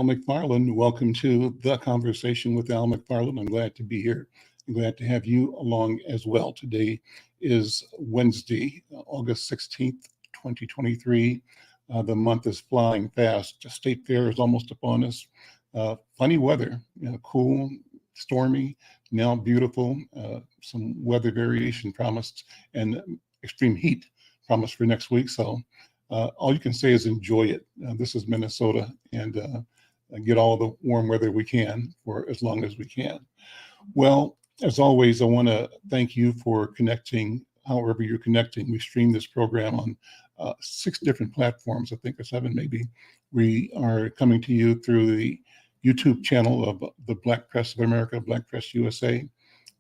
Al McFarlane. Welcome to The Conversation with Al McFarlane. I'm glad to be here. I'm glad to have you along as well. Today is Wednesday, August 16th, 2023. The month is flying fast. State Fair is almost upon us. Funny weather, cool, stormy, now beautiful. Some weather variation promised and extreme heat promised for next week. So all you can say is enjoy it. This is Minnesota, and get all the warm weather we can for as long as we can. Well, as always, I want to thank you for connecting however you're connecting. We stream this program on 6 different platforms, I think, or 7 maybe. We are coming to you through the YouTube channel of the Black Press of America, Black Press USA.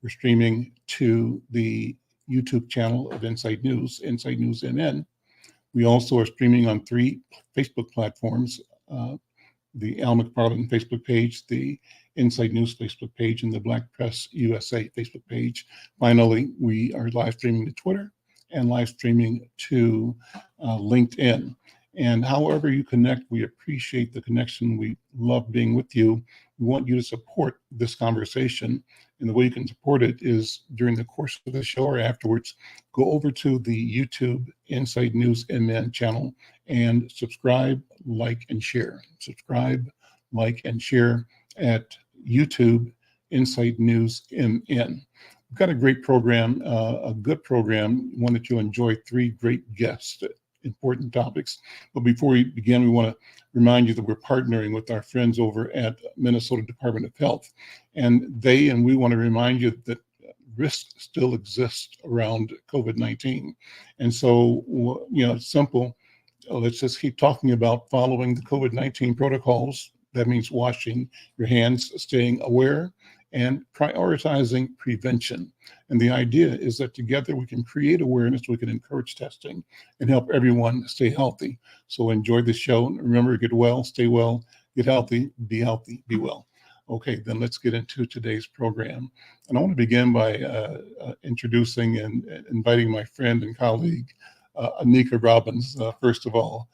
We're streaming to the YouTube channel of Inside News, Inside News MN. We also are streaming on 3 Facebook platforms, the Al McFarlane Facebook page, the Inside News Facebook page, and the Black Press USA Facebook page. Finally, we are live streaming to Twitter and live streaming to LinkedIn. And however you connect, we appreciate the connection. We love being with you. We want you to support this conversation. And the way you can support it is during the course of the show or afterwards, go over to the YouTube Inside News MN channel and subscribe, like, and share. Subscribe, like, and share at YouTube Inside News MN. We've got a great program, a good program, one that you'll enjoy. 3 great guests, important topics. But before we begin, we want to remind you that we're partnering with our friends over at Minnesota Department of Health. And we want to remind you that risk still exists around COVID-19. And so, it's simple. Let's just keep talking about following the COVID-19 protocols. That means washing your hands, staying aware, and prioritizing prevention. And the idea is that together we can create awareness, we can encourage testing, and help everyone stay healthy. So enjoy the show. Remember, get well, stay well, get healthy, be well. Okay, then let's get into today's program. And I want to begin by introducing and inviting my friend and colleague, Anika Robbins. First of all,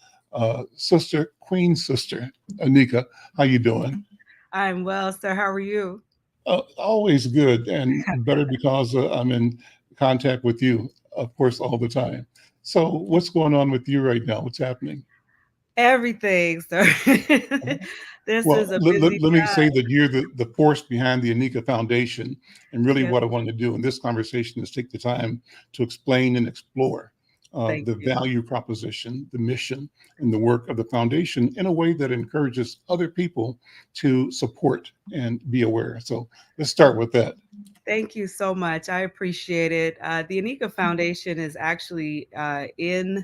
Queen Sister, Anika, how you doing? I'm well, sir. How are you? Always good, and better because I'm in contact with you, of course, all the time. So what's going on with you right now? What's happening? Everything, sir. This is a busy let me time. say that you're the force behind the Anika Foundation. And really Yes, what I wanted to do in this conversation is take the time to explain and explore thank the you. value proposition, the mission, and the work of the foundation in a way that encourages other people to support and be aware. So let's start with that. Thank you so much. I appreciate it. The Anika Foundation is actually in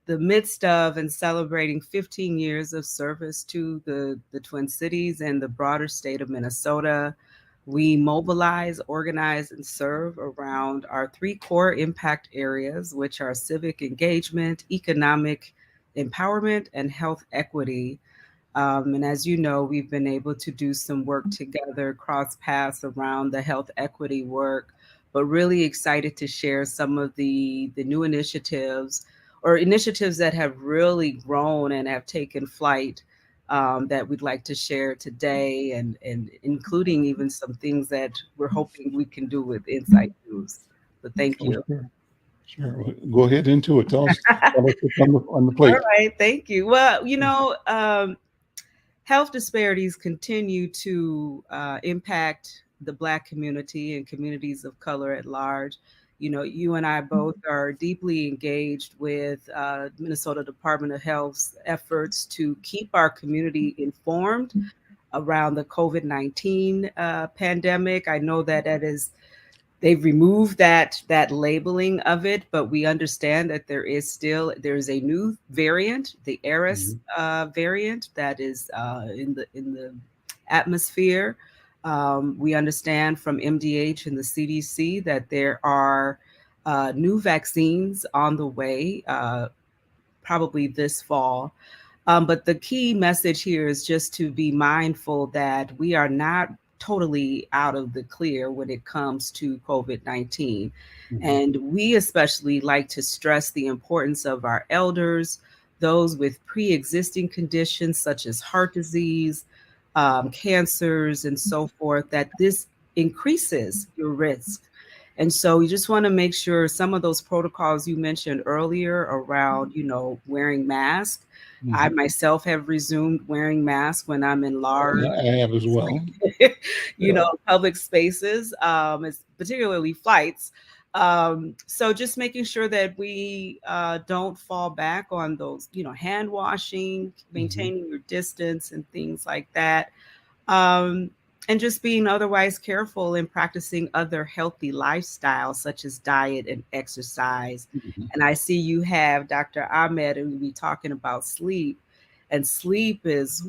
the midst of and celebrating 15 years of service to the Twin Cities and the broader state of Minnesota. We mobilize, organize, and serve around our 3 core impact areas, which are civic engagement, economic empowerment, and health equity. And as you know, we've been able to do some work together, cross paths around the health equity work, but really excited to share some of the new initiatives or initiatives that have really grown and have taken flight, that we'd like to share today, and including even some things that we're hoping we can do with Insight News. But thank Oh, you. sure. Well, go ahead into it. Tell us what's on the All plate. right, thank you. Well, health disparities continue to impact the Black community and communities of color at large. You and I both are deeply engaged with Minnesota Department of Health's efforts to keep our community informed around the COVID-19 pandemic. I know that they've removed that labeling of it, but we understand that there's a new variant, the Eris variant, that is in the atmosphere. We understand from MDH and the CDC that there are new vaccines on the way, probably this fall. But the key message here is just to be mindful that we are not totally out of the clear when it comes to COVID-19. And we especially like to stress the importance of our elders, those with pre-existing conditions such as heart disease, cancers, and so forth, that this increases your risk. And so you just want to make sure some of those protocols you mentioned earlier around, wearing masks. I myself have resumed wearing masks when I'm in large, I have as well. public spaces, particularly flights. So just making sure that we don't fall back on those, hand washing, maintaining your distance and things like that. Um, and just being otherwise careful in practicing other healthy lifestyles such as diet and exercise. And I see you have Dr. Ahmed, and we'll be talking about sleep. And sleep is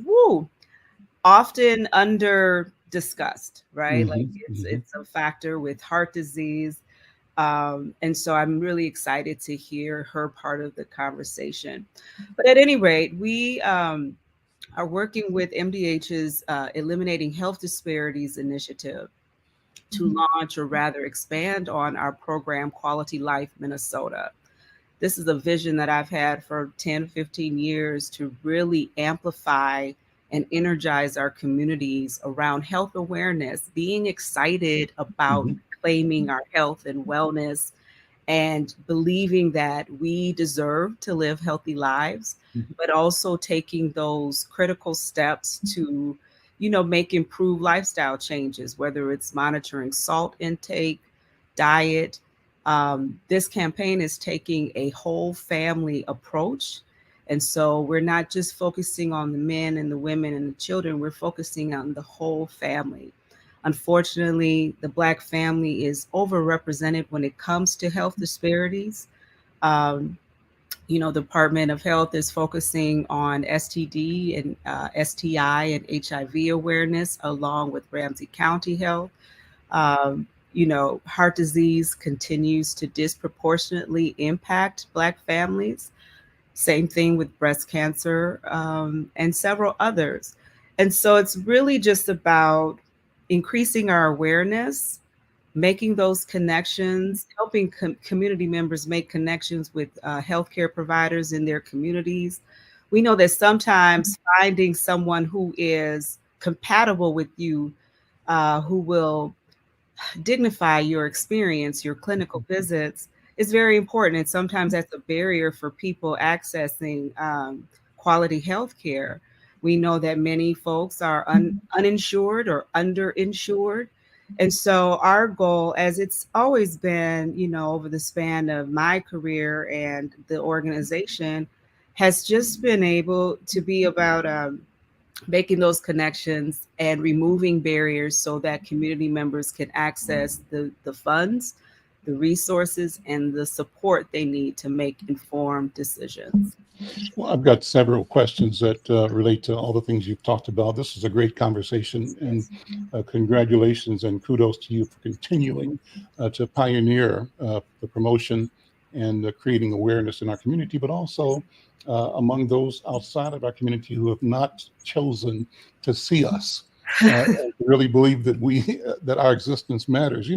often under discussed, right? Like it's a factor with heart disease. And so I'm really excited to hear her part of the conversation. But at any rate, we are working with MDH's Eliminating Health Disparities initiative to launch, or rather expand on, our program Quality Life Minnesota. This is a vision that I've had for 10, 15 years to really amplify and energize our communities around health awareness, being excited about claiming our health and wellness, and believing that we deserve to live healthy lives, but also taking those critical steps to, make improved lifestyle changes, whether it's monitoring salt intake, diet. This campaign is taking a whole family approach. And so we're not just focusing on the men and the women and the children, we're focusing on the whole family. Unfortunately, the Black family is overrepresented when it comes to health disparities. Department of Health is focusing on STD and STI and HIV awareness, along with Ramsey County Health. Heart disease continues to disproportionately impact Black families. Same thing with breast cancer, and several others. And so it's really just about increasing our awareness, making those connections, helping community members make connections with healthcare providers in their communities. We know that sometimes finding someone who is compatible with you, who will dignify your experience, your clinical visits, is very important. And sometimes that's a barrier for people accessing quality health care. We know that many folks are uninsured or underinsured. And so our goal, as it's always been, over the span of my career and the organization, has just been able to be about making those connections and removing barriers so that community members can access the funds, the resources, and the support they need to make informed decisions. Well, I've got several questions that relate to all the things you've talked about. This is a great conversation, and congratulations and kudos to you for continuing to pioneer the promotion and creating awareness in our community, but also among those outside of our community who have not chosen to see us. Really believe that that our existence matters.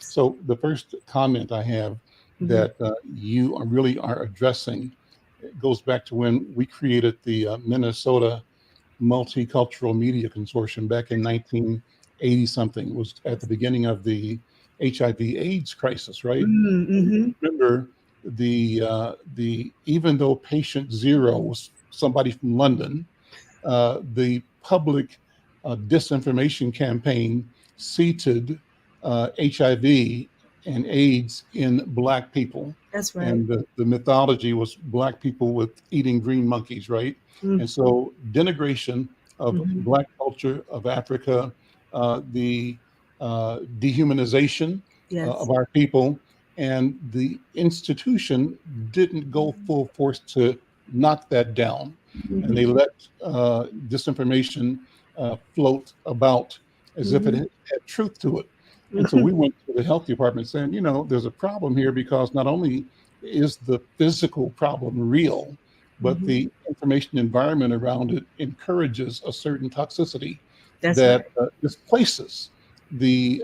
So the first comment I have that you really are addressing, it goes back to when we created the Minnesota Multicultural Media Consortium back in 1980 something. It was at the beginning of the HIV/AIDS crisis, right? Remember even though patient zero was somebody from London, the public disinformation campaign seated HIV and AIDS in Black people. That's right. And the mythology was Black people with eating green monkeys, right? And so denigration of Black culture, of Africa, the dehumanization of our people, and the institution didn't go full force to knock that down. And they let disinformation float about as if it had truth to it. And so we went to the health department saying, there's a problem here, because not only is the physical problem real, but the information environment around it encourages a certain toxicity that displaces the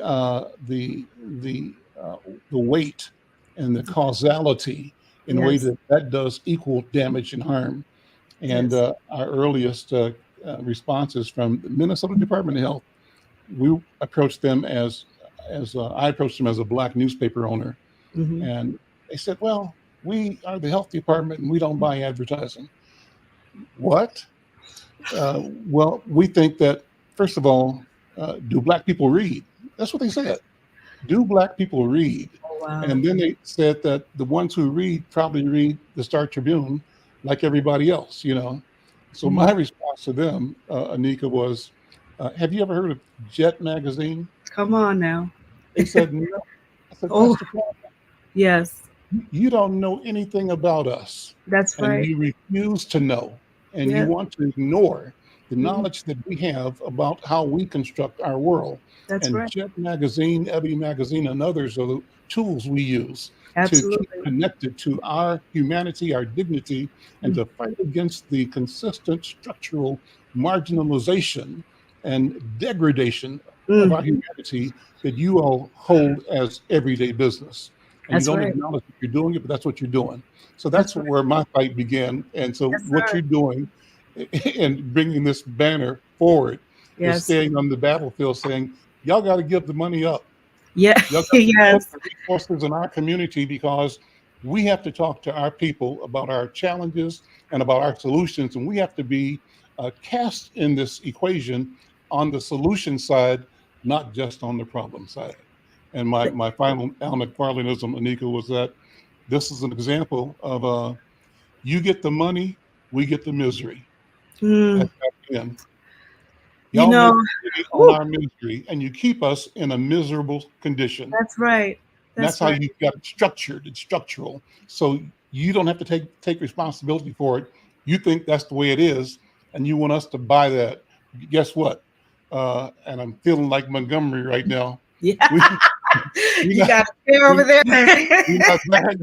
weight and the causality in a way that does equal damage and harm. And Yes. our earliest responses from the Minnesota Department of Health, we approached them as I approached them as a Black newspaper owner, Hmm. and they said, "Well, we are the health department and we don't buy advertising." What? Well, we think that first of all, do Black people read? That's what they said. Do Black people read? Oh, wow. And then they said that the ones who read probably read the Star Tribune like everybody else, you know. So Mhm. my response to them, Anika, was, "Have you ever heard of Jet magazine?" Come on now. They said, "No." I said, "That's Oh, the problem. yes, You don't know anything about us, that's and right. you refuse to know, and you Yes, want to ignore the mhm, knowledge that we have about how we construct our world." that's And right. Jet Magazine, Ebony Magazine, and others are the tools we use to keep Absolutely. connected to our humanity, our dignity, and Mm, to fight against the consistent structural marginalization and degradation of mm, our humanity that you all hold as everyday business. And you that's don't right. acknowledge that you're doing it, but that's what you're doing. So that's That's right. where my fight began. And so Yes, what sir. you're doing and bringing this banner forward is Yes. staying on the battlefield saying, y'all got to give the money up. Yeah. Y'all got to put Yes. the resources in our community because we have to talk to our people about our challenges and about our solutions. And we have to be cast in this equation on the solution side, not just on the problem side. And my final Al McFarlaneism, Anika, was that this is an example of you get the money, we get the misery. Mm, That's that end. you Y'all know, make money on whew, our misery, and you keep us in a miserable condition. that's right. And that's That's how right. you got it structured. It's structural. So you don't have to take responsibility for it. You think that's the way it is, and you want us to buy that. Guess what? And I'm feeling like Montgomery right now. Yeah. We we You not got a chair over we there. we not buying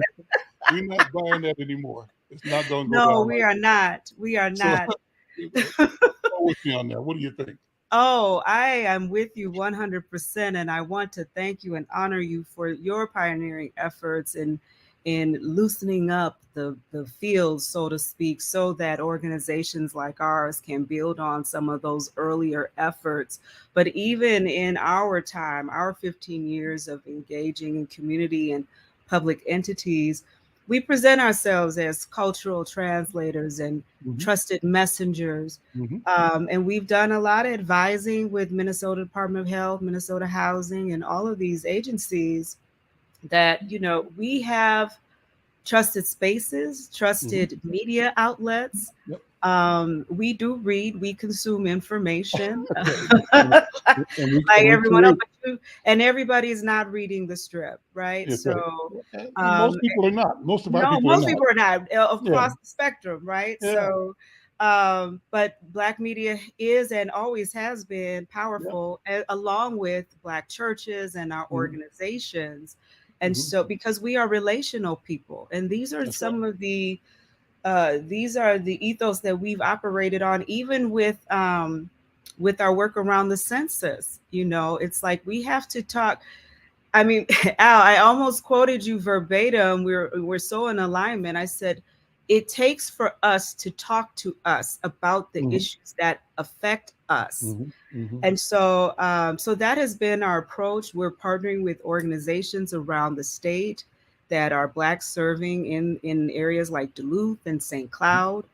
we're not buying that anymore. It's not going to go No, down we like are that. not. We are So not. go with me on that. What do you think? Oh, I am with you 100%, and I want to thank you and honor you for your pioneering efforts in loosening up the field, so to speak, so that organizations like ours can build on some of those earlier efforts. But even in our time, our 15 years of engaging in community and public entities, we present ourselves as cultural translators and Hmm. trusted messengers, Hmm. and we've done a lot of advising with Minnesota Department of Health, Minnesota Housing, and all of these agencies that, we have trusted spaces, Hmm. trusted media outlets. Yep. We do read, we consume information Okay. And, like and we everyone else, create. and everybody is not reading the strip, right? It's right. So, And most um, people are not. Most of our no, people are most not. people are not Yeah. across the spectrum, right? Yeah. So, but Black media is and always has been Yeah. powerful, along with Black churches and our Hmm. organizations. And Hmm. so, because we are relational people, and these are That's right. some of these are the ethos that we've operated on, even with our work around the census. It's like we have to talk. I mean, Al, I almost quoted you verbatim. We're so in alignment. I said, it takes for us to talk to us about the Hmm. issues that affect us. Hmm. Hmm. And so that has been our approach. We're partnering with organizations around the state that are Black serving in areas like Duluth and St. Cloud,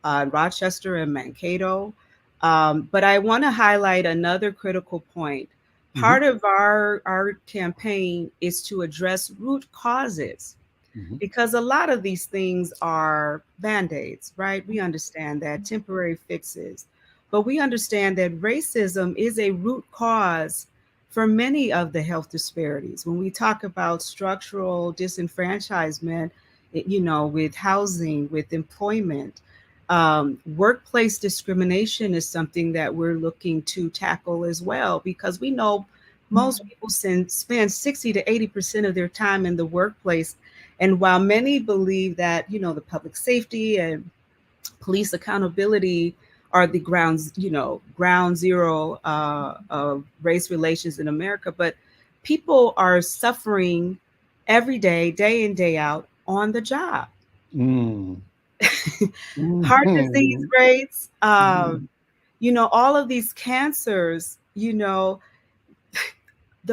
Rochester and Mankato. But I want to highlight another critical point. Hmm. Part of our campaign is to address root causes, Hmm. because a lot of these things are band-aids, right? We understand that, temporary fixes, but we understand that racism is a root cause for many of the health disparities. When we talk about structural disenfranchisement, with housing, with employment, workplace discrimination is something that we're looking to tackle as well, because we know most people spend 60 to 80% of their time in the workplace. And while many believe that, the public safety and police accountability are the ground zero of race relations in America, but people are suffering every day, day in, day out on the job. Mm. heart disease Mhm. rates, Mhm. all of these cancers, the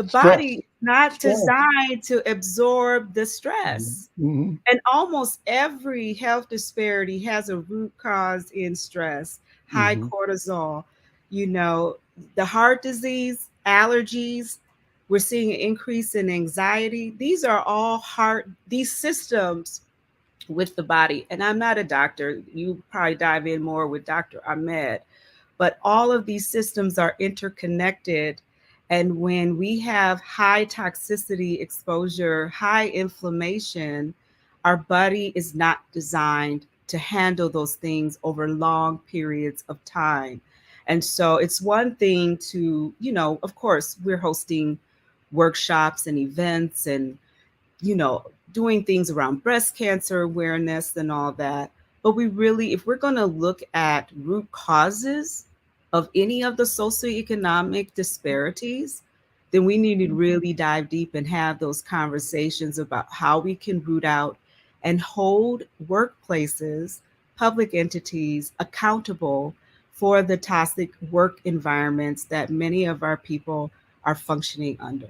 body Stress. is not Stress. designed to absorb the Mhm. stress. Mhm. And almost every health disparity has a root cause in stress, high Mhm. cortisol, you know, the heart disease, allergies. We're seeing an increase in anxiety. These are all these systems with the body. And I'm not a doctor. You probably dive in more with Dr. Ahmed, but all of these systems are interconnected. And when we have high toxicity exposure, high inflammation, our body is not designed to handle those things over long periods of time. And so it's one thing to, of course, we're hosting workshops and events and you know, doing things around breast cancer awareness and all that. But we really, if we're going to look at root causes of any of the socioeconomic disparities, then we need to really dive deep and have those conversations about how we can root out and hold workplaces, public entities accountable for the toxic work environments that many of our people are functioning under.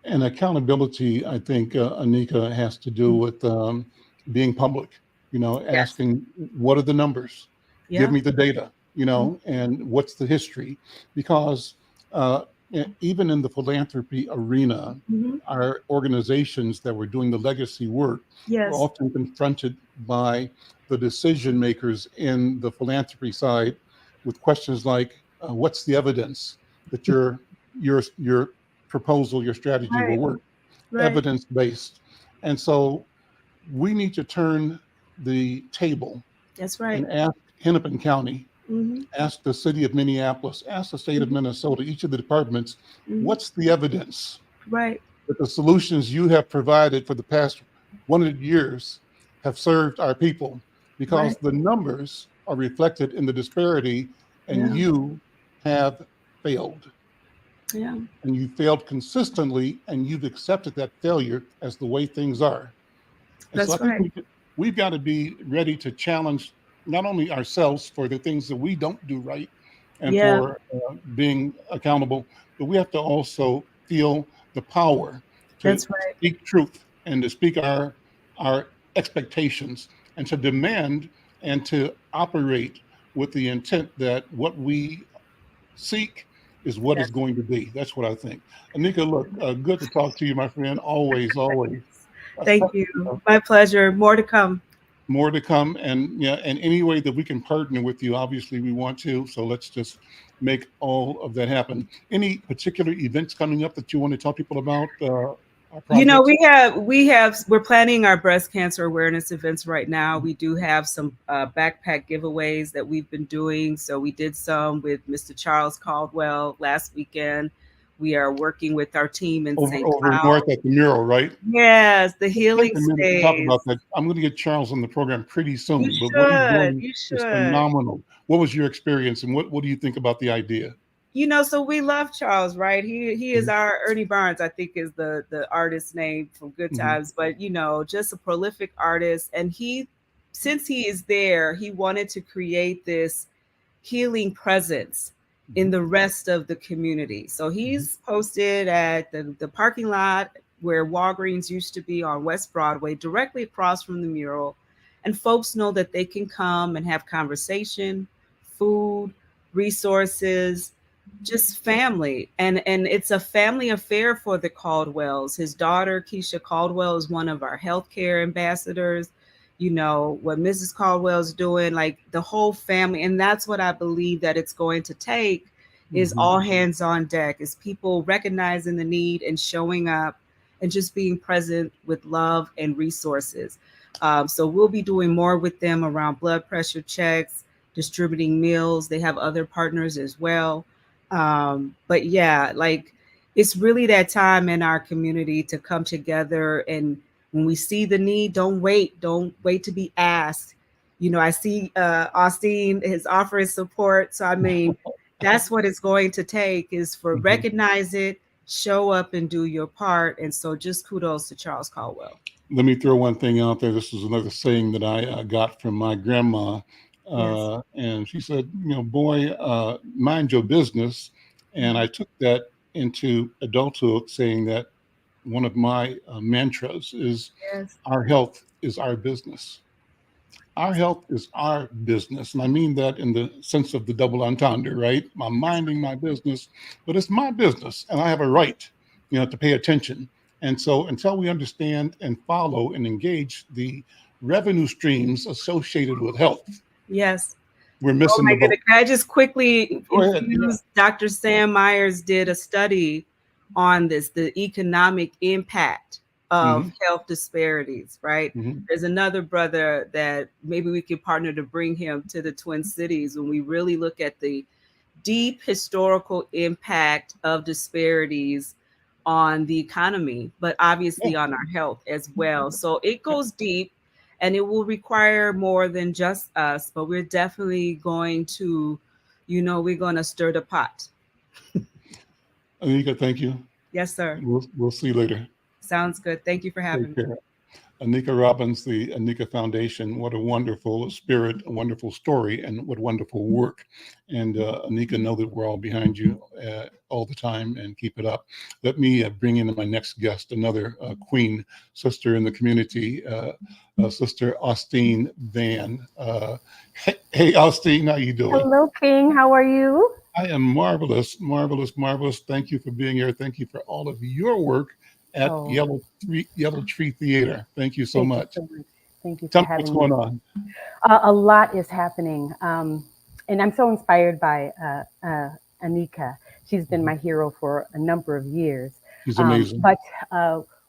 And accountability, I think, Anika, has to do with being public, Yes. asking, what are the numbers? Give Yeah. me the data, and what's the history? Because uh, even in the philanthropy arena, Mhm. our organizations that were doing the legacy work were Yes. often confronted by the decision makers in the philanthropy side with questions like, what's the evidence that your proposal, your strategy will Right. work, Right. evidence based. And so we need to turn the table That's right. and ask Hennepin County, Mhm. ask the city of Minneapolis, ask the state of Mhm. Minnesota, each of the departments, Mhm. what's the evidence Right. that the solutions you have provided for the past 100 years have served our people? Right. Because the numbers are reflected in the disparity, and Yeah. you have failed. Yeah. And you failed consistently, and you've accepted that failure as the way things are. And so I That's think right. we've got to be ready to challenge not only ourselves for the things that we don't do right and Yeah. for being accountable, but we have to also feel the power to That's right. speak truth and to speak our expectations and to demand and to operate with the intent that what we seek is what is Yes. going to be. That's what I think. Anika, look, good to talk to you, my friend. Always, always. Thank you. My pleasure. More to come. More to come, and yeah, and any way that we can partner with you, obviously we want to. So let's just make all of that happen. Any particular events coming up that you want to tell people about? Our projects? We're planning our breast cancer awareness events right now. We do have some backpack giveaways that we've been doing. So we did some with Mr. Charles Caldwell last weekend. We are working with our team in St. Over Cloud. north at the mural, right? Yes, the Take healing a minute to talk stays. about that. I'm going to get Charles on the program pretty You soon, but what he's should. doing You is should. phenomenal. What was your experience, and what do you think about the idea? So we love Charles, right? He is Mhm. our Ernie Barnes, I think is the artist name from Good Mhm. Times, but just a prolific artist. And since he is there, he wanted to create this healing presence in Mhm. the rest of the community. So Mhm. he's posted at the parking lot where Walgreens used to be on West Broadway, directly across from the mural. And folks know that they can come and have conversation, food, resources, just family. And it's a family affair for the Caldwells. His daughter, Keisha Caldwell, is one of our healthcare ambassadors. What Mrs. Caldwell's doing, like the whole family. And that's what I believe that it's going to take is Mhm. all hands on deck, is people recognizing the need and showing up and just being present with love and resources. So we'll be doing more with them around blood pressure checks, distributing meals. They have other partners as well. But yeah, like it's really that time in our community to come together, and when we see the need, don't wait to be asked. I see Austene is offering support. So I mean, that's what it's going to take is for Mhm. recognize it, show up and do your part. And so just kudos to Charles Caldwell. Let me throw one thing out there. This is another saying that I got from my grandma. Yes. And she said, boy, mind your business. And I took that into adulthood, saying that one of my mantras is Yes. our health is our business. Our health is our business. And I mean that in the sense of the double entendre, right? I'm minding my business, but it's my business and I have a right, to pay attention. And so until we understand and follow and engage the revenue streams associated with health, Yes. we're Oh missing my the goodness. boat. Can I just quickly Go ahead. Yeah. infuse? Dr. Sam Myers did a study on this, the economic impact of Hmm. health disparities, right? Hmm. There's another brother that maybe we could partner to bring him to the Twin Cities when we really look at the deep historical impact of disparities on the economy, but obviously Yeah. on our health as well. So it goes deep and it will require more than just us, but we're definitely going to, we're going to stir the pot. Anika, thank you. Yes, sir. We'll see you later. Sounds good. Thank you for having Take me. care. Anika Robbins, the Anika Foundation. What a wonderful spirit, a wonderful story, and what wonderful work. And Anika, know that we're all behind you all the time, and keep it up. Let me bring in my next guest, another queen sister in the community, Sister Austene Van. Hey, Austene, how you doing? Hello, King. How are you? I am marvelous, marvelous, marvelous. Thank you for being here. Thank you for all of your work at Oh, Yellow Tree Theater. Thank you so thank you much. so much. Thank you Tell for me what's having going me. on. A lot is happening. And I'm so inspired by Anika. She's been Mhm. my hero for a number of years. He's amazing. But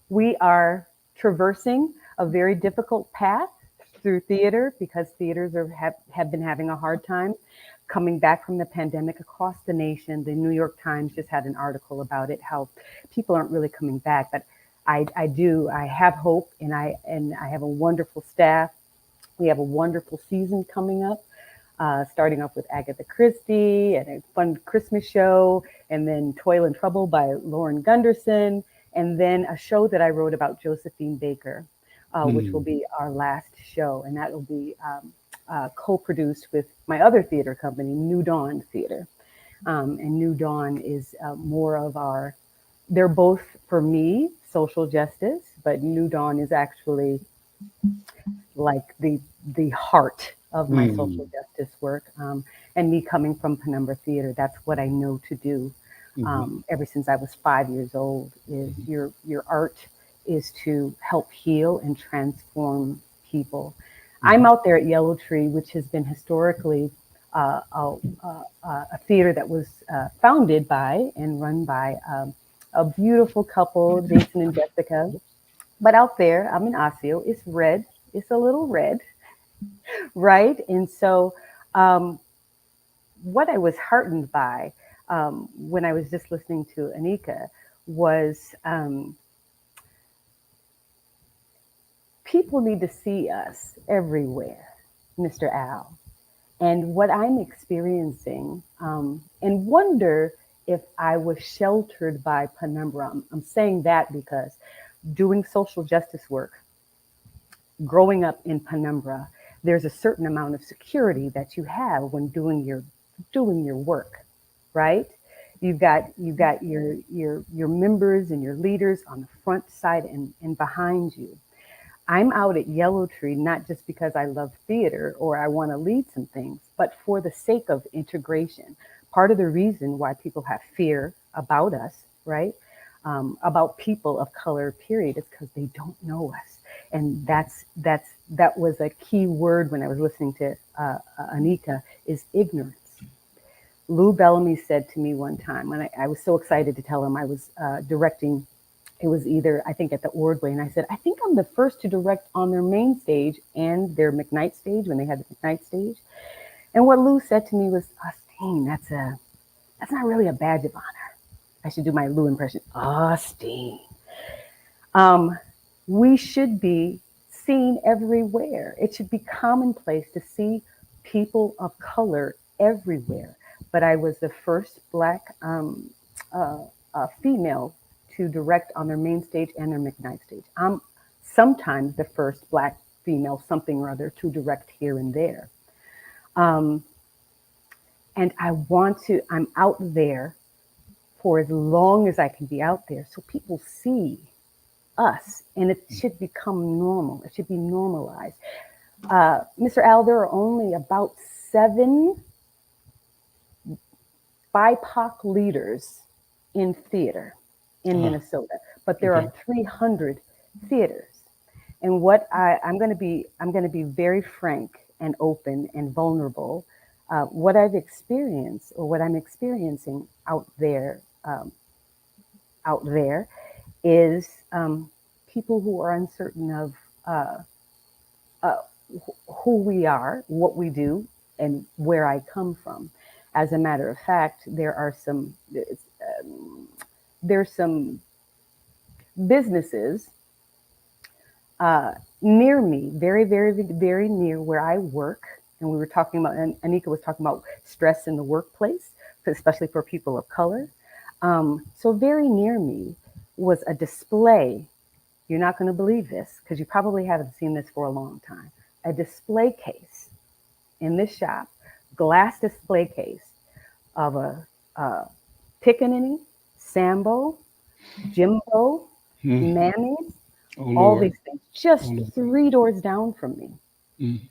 we are traversing a very difficult path through theater because theaters have been having a hard time coming back from the pandemic across the nation. The New York Times just had an article about it, how people aren't really coming back. But I have hope, and I have a wonderful staff. We have a wonderful season coming up, starting off with Agatha Christie and a fun Christmas show, and then Toil and Trouble by Lauren Gunderson, and then a show that I wrote about Josephine Baker, which will Mm. be our last show, and that will be co-produced with my other theater company, New Dawn Theater. And New Dawn is more of our, they're both for me social justice, but New Dawn is actually like the heart of my social Mm. justice work. And me coming from Penumbra Theater, that's what I know to do. Mhm. Ever since I was 5 years old, is Mhm. your art is to help heal and transform people. I'm Mhm. out there at Yellow Tree, which has been historically a theater that was founded by and run by a beautiful couple, Jason and Jessica. But out there, I'm in Osseo, it's red. It's a little red, right? And so, um, what I was heartened by when I was just listening to Anika was people need to see us everywhere, Mr. Al. And what I'm experiencing, and wonder if I was sheltered by Penumbra. I'm saying that because doing social justice work, growing up in Penumbra, there's a certain amount of security that you have when doing your work, right? You've got your members and your leaders on the front side and behind you. I'm out at Yellow Tree not just because I love theater or I want to lead some things, but for the sake of integration. Part of the reason why people have fear about us, right? About people of color, period, is because they don't know us, and that was a key word when I was listening to Anika is ignorance. Lou Bellamy said to me one time, and I was so excited to tell him I was directing. It was either, I think, at the Ordway, and I said, I think I'm the first to direct on their main stage and their McKnight stage when they had the McKnight stage. And what Lou said to me was, Austene, that's not really a badge of honor. I should do my Lou impression. Austene. Um, we should be seen everywhere. It should be commonplace to see people of color everywhere. But I was the first Black female to direct on their main stage and their McKnight stage. I'm sometimes the first Black female something or other to direct here and there. Um, and I'm out there for as long as I can be out there so people see us, and it should become normal. It should be normalized. Mr. Al, there are only about 7 BIPOC leaders in theater in Minnesota, but there are 300 theaters. And I'm going to be very frank and open and vulnerable. What I've experienced, or what I'm experiencing out there is people who are uncertain of who we are, what we do, and where I come from. As a matter of fact, there's some businesses near me, very, very, very near where I work. And we were talking about, and Anika was talking about stress in the workplace, especially for people of color. So very near me was a display. You're not going to believe this because you probably haven't seen this for a long time. A display case in this shop, glass display case of a pickaninny, Sambo, Jimbo, Mammies, all these things, just 3 doors down from me.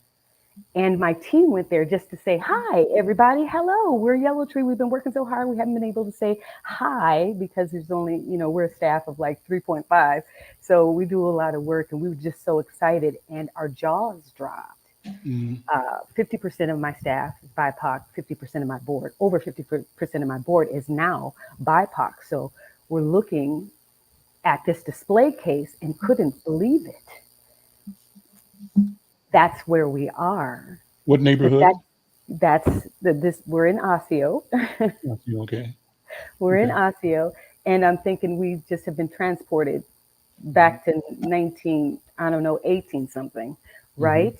And my team went there just to say, hi, everybody. Hello, we're Yellow Tree. We've been working so hard. We haven't been able to say hi because there's only, we're a staff of like 3.5. So we do a lot of work, and we were just so excited, and our jaws dropped. 50% of my staff is BIPOC, 50% of my board, over 50% of my board is now BIPOC. So we're looking at this display case and couldn't believe it. That's where we are. What neighborhood? We're in Osseo. Okay. We're in Osseo, and I'm thinking we just have been transported back to 18 something, right?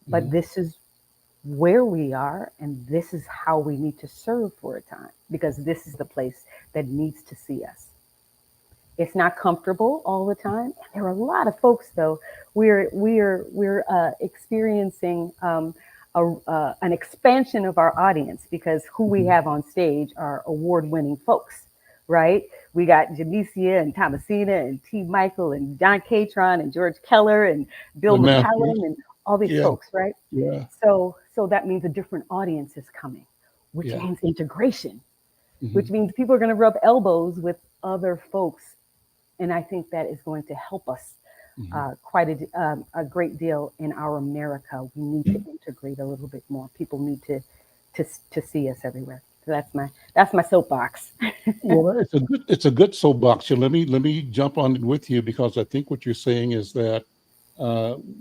But this is where we are, and this is how we need to serve for a time, because this is the place that needs to see us. It's not comfortable all the time. There are a lot of folks, though. We're experiencing an expansion of our audience, because who we have on stage are award-winning folks, right? We got Janicia and Thomasina and T. Michael and John Catron and George Keller and Bill McFarlane and all these folks, right? Yeah. So that means a different audience is coming, which means integration, which means people are going to rub elbows with other folks. And I think that is going to help us quite a great deal in our America. We need to integrate a little bit more. People need to see us everywhere. So that's my soapbox. Well, it's a good soapbox. So let me jump on it with you, because I think what you're saying is that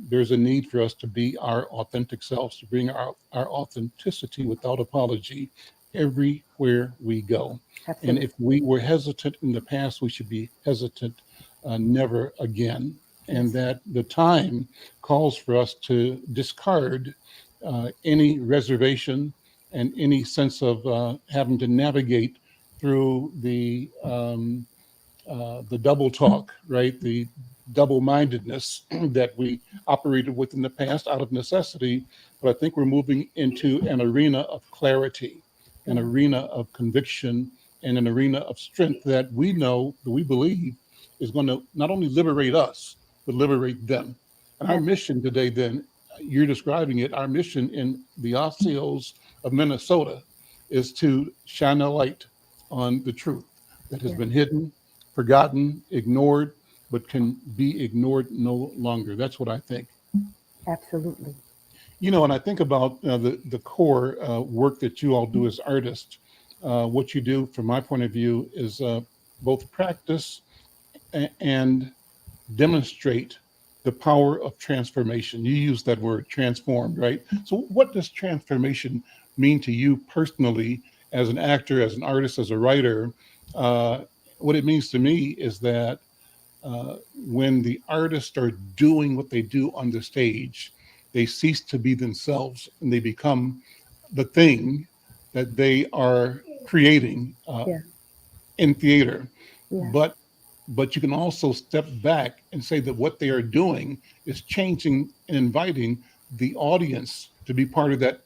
there's a need for us to be our authentic selves, to bring our authenticity without apology everywhere we go. Absolutely. And if we were hesitant in the past, we should be hesitant never again. And that the time calls for us to discard any reservation and any sense of having to navigate through the double talk, right? The double-mindedness that we operated with in the past out of necessity. But I think we're moving into an arena of clarity, an arena of conviction, and an arena of strength that we know, that we believe is going to not only liberate us, but liberate them. And our mission today, then, you're describing it, our mission in the Osceols of Minnesota is to shine a light on the truth that has been hidden, forgotten, ignored, but can be ignored no longer. That's what I think. Absolutely. And I think about the core work that you all do as artists. What you do, from my point of view, is both practice and demonstrate the power of transformation. You use that word, transformed, right? So what does transformation mean to you personally, as an actor, as an artist, as a writer? What it means to me is that when the artists are doing what they do on the stage, they cease to be themselves and they become the thing that they are creating in theater. But but you can also step back and say that what they are doing is changing and inviting the audience to be part of that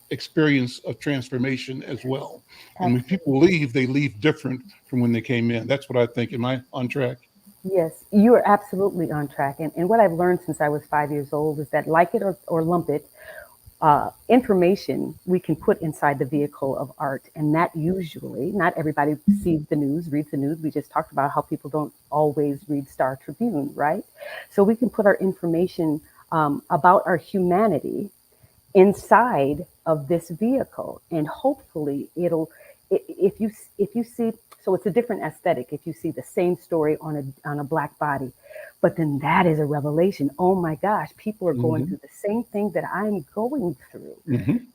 experience of transformation as well. And when people leave, they leave different from when they came in. That's what I think. Am I on track? Yes, you are absolutely on track. And what I've learned since I was 5 years old is that, like it or lump it, information we can put inside the vehicle of art. And that usually, not everybody sees the news, reads the news. We just talked about how people don't always read Star Tribune, right? So we can put our information about our humanity inside of this vehicle, and hopefully if you see, so it's a different aesthetic if you see the same story on a black body, but then that is a revelation. Oh my gosh, people are going through the same thing that I'm going through,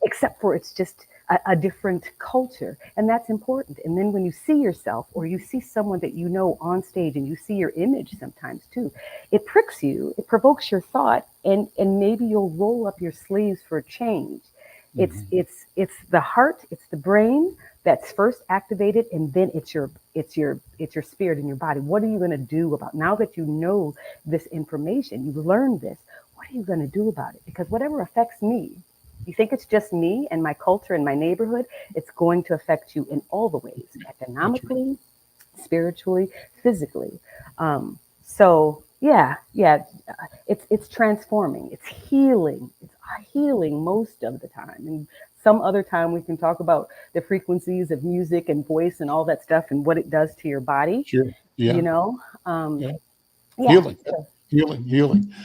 except for it's just a different culture, and that's important. And then when you see yourself, or you see someone that you know on stage, and you see your image sometimes too, it pricks you, it provokes your thought, and maybe you'll roll up your sleeves for change. It's the heart, it's the brain that's first activated, and then it's your spirit and your body. What are you going to do about, now that you know this information, you've learned this, what are you going to do about it? Because whatever affects me, you think it's just me and my culture and my neighborhood, it's going to affect you in all the ways, economically, spiritually, physically. So yeah, it's transforming, it's healing most of the time. And some other time we can talk about the frequencies of music and voice and all that stuff and what it does to your body. Sure. Yeah. You know, Healing.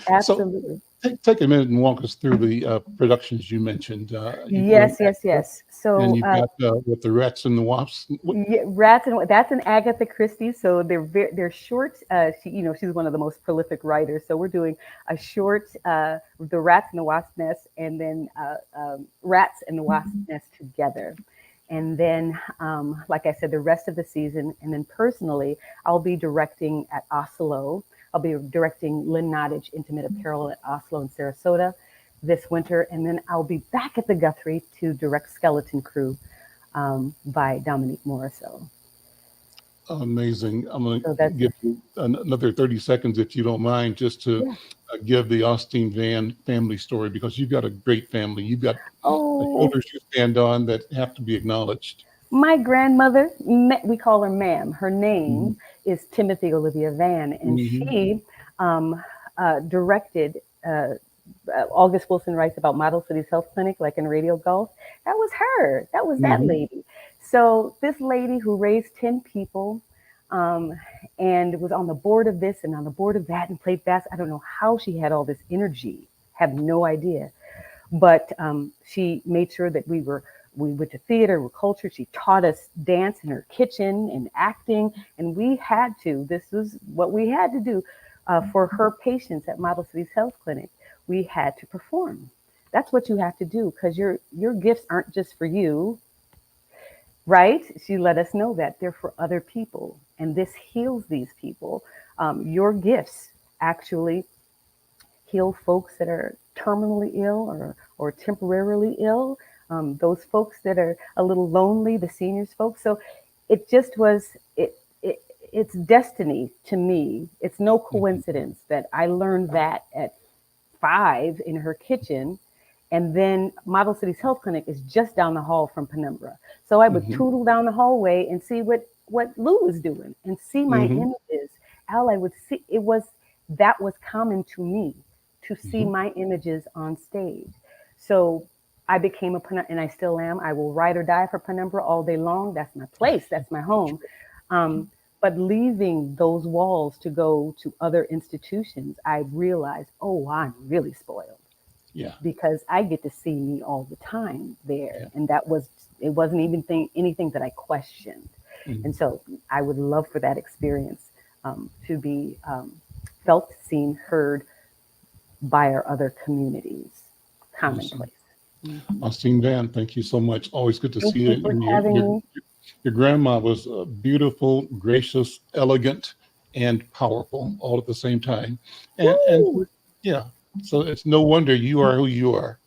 Absolutely. So take a minute and walk us through the productions you mentioned. Yes. So and you've got with the Rats and the Wasps. Rats and that's an Agatha Christie. So they're short. She's one of the most prolific writers. So we're doing a short, the Rats and the Wasp Nest, and then Rats and the Wasp Nest together. And then, like I said, the rest of the season. And then personally, I'll be directing at Oslo. I'll be directing Lynn Nottage Intimate Apparel at Oslo and Sarasota this winter. And then I'll be back at the Guthrie to direct Skeleton Crew by Dominique Morisseau. Amazing. I'm going to give you another 30 seconds, if you don't mind, just to give the Austene Van family story, because you've got a great family. You've got shoulders you stand on that have to be acknowledged. My grandmother, we call her Ma'am. Her name is Timothy Olivia Van, and she directed August Wilson Writes About Model Cities Health Clinic, like in Radio Gulf. That was her. That was that lady. So this lady who raised 10 people and was on the board of this and on the board of that and played bass. I don't know how she had all this energy. Have no idea. But she made sure that we went to theater, we're cultured. She taught us dance in her kitchen and acting. And this was what we had to do for her patients at Model Cities Health Clinic. We had to perform. That's what you have to do, because your gifts aren't just for you, right? She let us know that they're for other people. And this heals these people. Your gifts actually heal folks that are terminally ill or temporarily ill. Those folks that are a little lonely, the seniors folks. So it just was, it's destiny to me. It's no coincidence that I learned that at 5 in her kitchen. And then Model Cities Health Clinic is just down the hall from Penumbra. So I would tootle down the hallway and see what Lou was doing and see my images. I would see, that was common to me, to see my images on stage. So I became and I still am. I will ride or die for Penumbra all day long. That's my place. That's my home. But leaving those walls to go to other institutions, I realized, I'm really spoiled. Yeah. Because I get to see me all the time there. Yeah. And it wasn't even anything that I questioned. And so I would love for that experience to be felt, seen, heard by our other communities. Commonplace. Austene Van, thank you so much. Always good to see you. Thank you for having me. Your grandma was beautiful, gracious, elegant, and powerful all at the same time. And yeah, so it's no wonder you are who you are.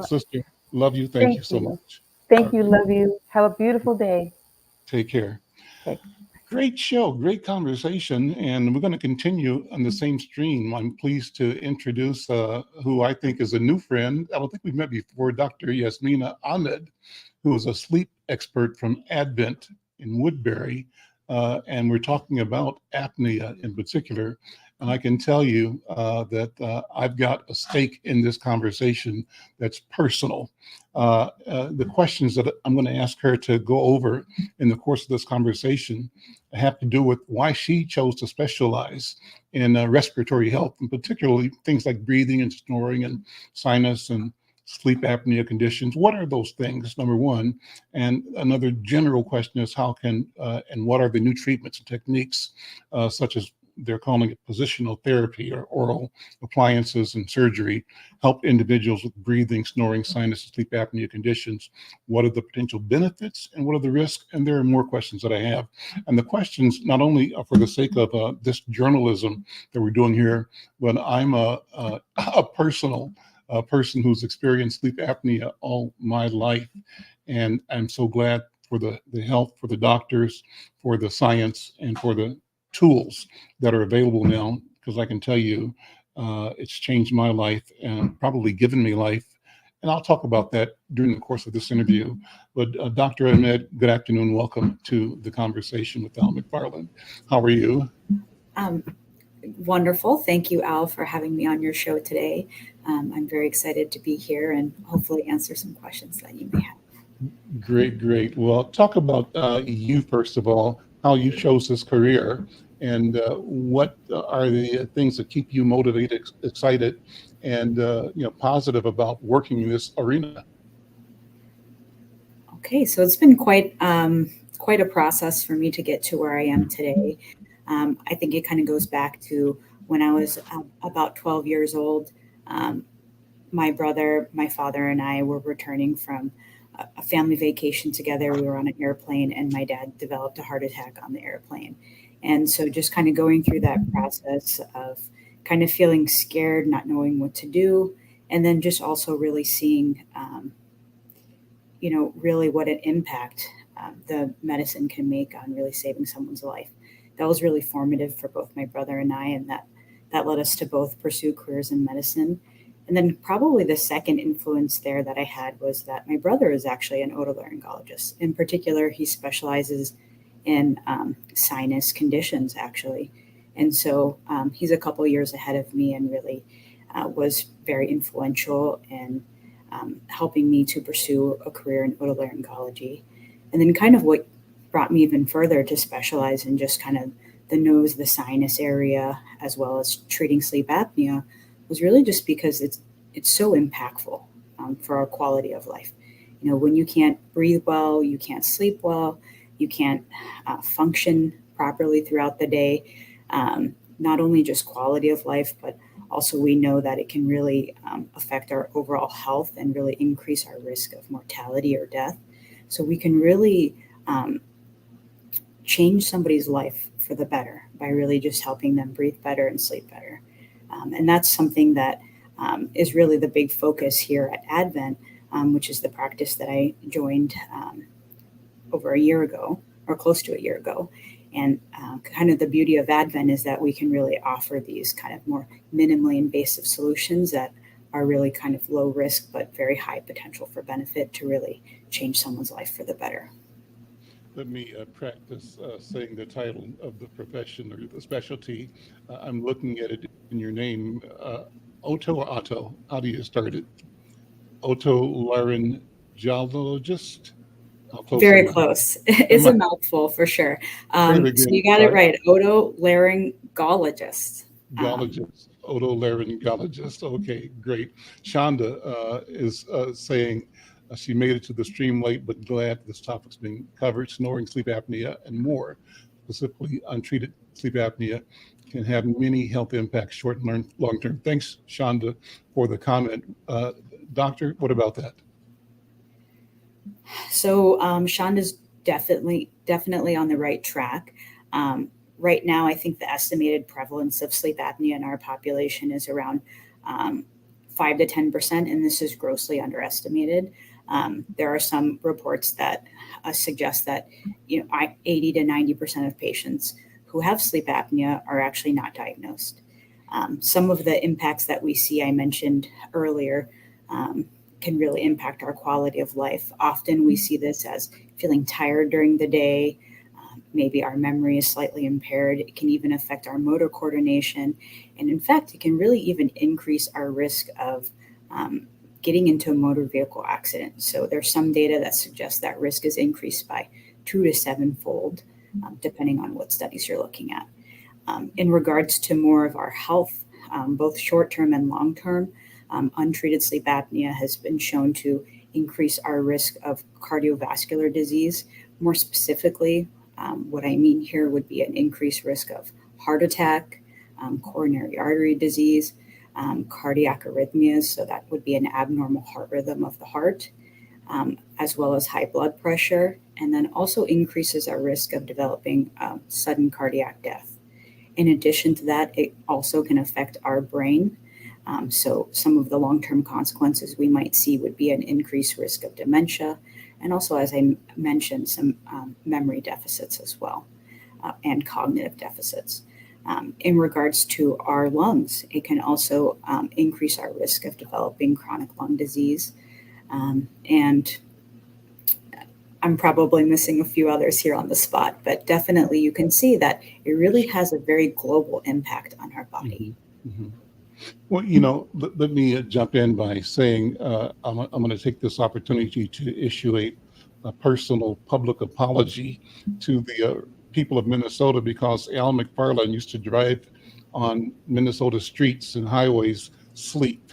Sister, love you. Thank you so much. Thank you. Love you. Have a beautiful day. Take care. Okay. Great show, great conversation, and we're going to continue on the same stream. I'm pleased to introduce who I think is a new friend. I don't think we've met before, Dr. Yasmina Ahmed, who is a sleep expert from ADVENT in Woodbury, and we're talking about apnea in particular. And I can tell you that I've got a stake in this conversation that's personal. The questions that I'm going to ask her to go over in the course of this conversation have to do with why she chose to specialize in respiratory health, and particularly things like breathing and snoring and sinus and sleep apnea conditions. What are those things, number one? And another general question is how can and what are the new treatments and techniques, such as they're calling it positional therapy or oral appliances and surgery, help individuals with breathing, snoring, sinus, and sleep apnea conditions? What are the potential benefits and what are the risks? And there are more questions that I have. And the questions not only are for the sake of this journalism that we're doing here, but I'm a personal person who's experienced sleep apnea all my life. And I'm so glad for the help, for the doctors, for the science, and for the tools that are available now, because I can tell you it's changed my life and probably given me life. And I'll talk about that during the course of this interview. But Dr. Ahmed, good afternoon. Welcome to the conversation with Al McFarlane. How are you? Wonderful. Thank you, Al, for having me on your show today. I'm very excited to be here and hopefully answer some questions that you may have. Great, great. Well, talk about you, first of all, how you chose this career and what are the things that keep you motivated, excited, and positive about working in this arena. Okay, so it's been quite a process for me to get to where I am today. I think it kind of goes back to when I was about 12 years old. My brother, my father, and I were returning from a family vacation together. We were on an airplane, and my dad developed a heart attack on the airplane. And so just kind of going through that process of kind of feeling scared, not knowing what to do, and then just also really seeing, really what an impact the medicine can make on really saving someone's life. That was really formative for both my brother and I, and that led us to both pursue careers in medicine. And then probably the second influence there that I had was that my brother is actually an otolaryngologist. In particular, he specializes in sinus conditions, actually. And so he's a couple years ahead of me and really was very influential in helping me to pursue a career in otolaryngology. And then kind of what brought me even further to specialize in just kind of the nose, the sinus area, as well as treating sleep apnea, was really just because it's so impactful for our quality of life. When you can't breathe well, you can't sleep well, you can't function properly throughout the day. Not only just quality of life, but also we know that it can really affect our overall health and really increase our risk of mortality or death. So we can really change somebody's life for the better by really just helping them breathe better and sleep better. And that's something that is really the big focus here at ADVENT, which is the practice that I joined over a year ago, or close to a year ago. And kind of the beauty of ADVENT is that we can really offer these kind of more minimally invasive solutions that are really kind of low risk, but very high potential for benefit to really change someone's life for the better. Let me practice saying the title of the profession or the specialty. I'm looking at it in your name, Otto or Otto? How do you start it? Otolaryngologist? Very close. It's a mouthful for sure. So you got it right. Otolaryngologist. Otolaryngologist. Okay, great. Shonda is saying she made it to the stream late, but glad this topic's being covered. Snoring, sleep apnea, and more. Specifically, untreated sleep apnea can have many health impacts, short and long term. Thanks, Shonda, for the comment. Doctor, what about that? So Shonda's definitely on the right track. Right now, I think the estimated prevalence of sleep apnea in our population is around 5 to 10%, and this is grossly underestimated. There are some reports that suggest that 80 to 90% of patients who have sleep apnea are actually not diagnosed. Some of the impacts that we see, I mentioned earlier, can really impact our quality of life. Often we see this as feeling tired during the day. Maybe our memory is slightly impaired. It can even affect our motor coordination. And in fact, it can really even increase our risk of getting into a motor vehicle accident. So there's some data that suggests that risk is increased by 2 to 7-fold, depending on what studies you're looking at. In regards to more of our health, both short-term and long-term, untreated sleep apnea has been shown to increase our risk of cardiovascular disease. More specifically, what I mean here would be an increased risk of heart attack, coronary artery disease, cardiac arrhythmias, so that would be an abnormal heart rhythm of the heart, as well as high blood pressure, and then also increases our risk of developing sudden cardiac death. In addition to that, it also can affect our brain. So some of the long-term consequences we might see would be an increased risk of dementia, and also, as I mentioned, some memory deficits as well, and cognitive deficits. In regards to our lungs, it can also increase our risk of developing chronic lung disease. And I'm probably missing a few others here on the spot, but definitely you can see that it really has a very global impact on our body. Mm-hmm. Well, let me jump in by saying I'm going to take this opportunity to issue a personal public apology to the people of Minnesota, because Al McFarlane used to drive on Minnesota streets and highways asleep.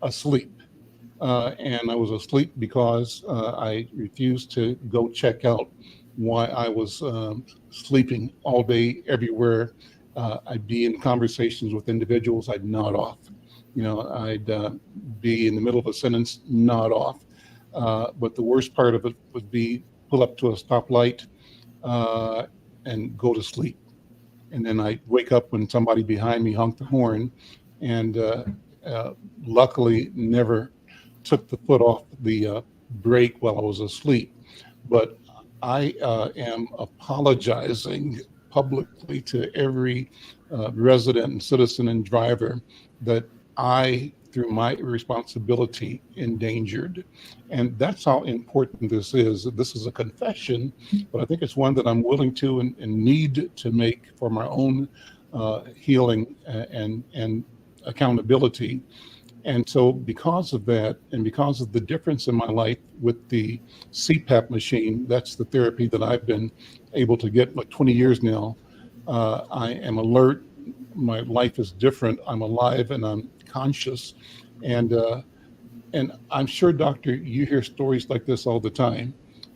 And I was asleep because I refused to go check out why I was sleeping all day, everywhere. I'd be in conversations with individuals, I'd nod off. I'd be in the middle of a sentence, nod off. But the worst part of it would be pull up to a stoplight and go to sleep. And then I'd wake up when somebody behind me honked the horn, and luckily never took the foot off the brake while I was asleep. But I am apologizing publicly to every resident and citizen and driver that I, through my irresponsibility, endangered. And that's how important this is. This is a confession, but I think it's one that I'm willing to and need to make for my own healing and accountability. And so because of that, and because of the difference in my life with the CPAP machine, that's the therapy that I've been able to get like 20 years now. I am alert. My life is different. I'm alive and I'm conscious. And I'm sure, Doctor, you hear stories like this all the time.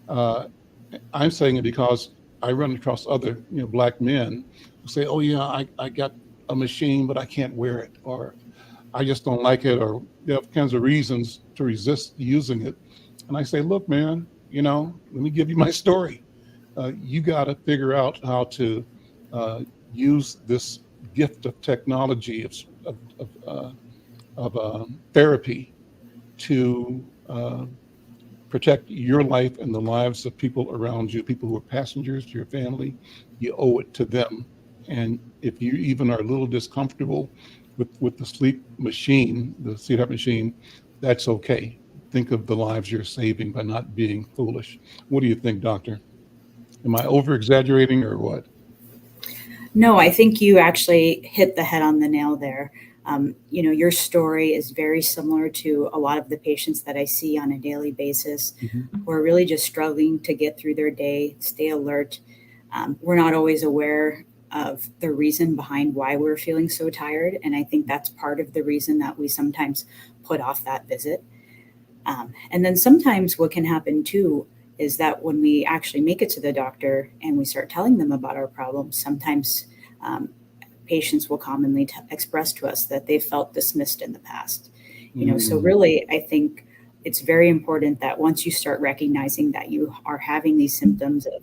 I'm saying it because I run across other Black men who say, oh yeah, I got a machine, but I can't wear it, or I just don't like it, or they have kinds of reasons to resist using it. And I say, look, man, let me give you my story. You got to figure out how to use this gift of technology of therapy to protect your life and the lives of people around you, people who are passengers to your family. You owe it to them. And if you even are a little discomfortable with the sleep machine, the CPAP machine, that's okay. Think of the lives you're saving by not being foolish. What do you think, Doctor? Am I over exaggerating or what? No, I think you actually hit the head on the nail there. Your story is very similar to a lot of the patients that I see on a daily basis, who are really just struggling to get through their day, stay alert. We're not always aware of the reason behind why we're feeling so tired. And I think that's part of the reason that we sometimes put off that visit. And then sometimes what can happen too is that when we actually make it to the doctor and we start telling them about our problems, sometimes patients will commonly express to us that they felt dismissed in the past. So really, I think it's very important that once you start recognizing that you are having these symptoms of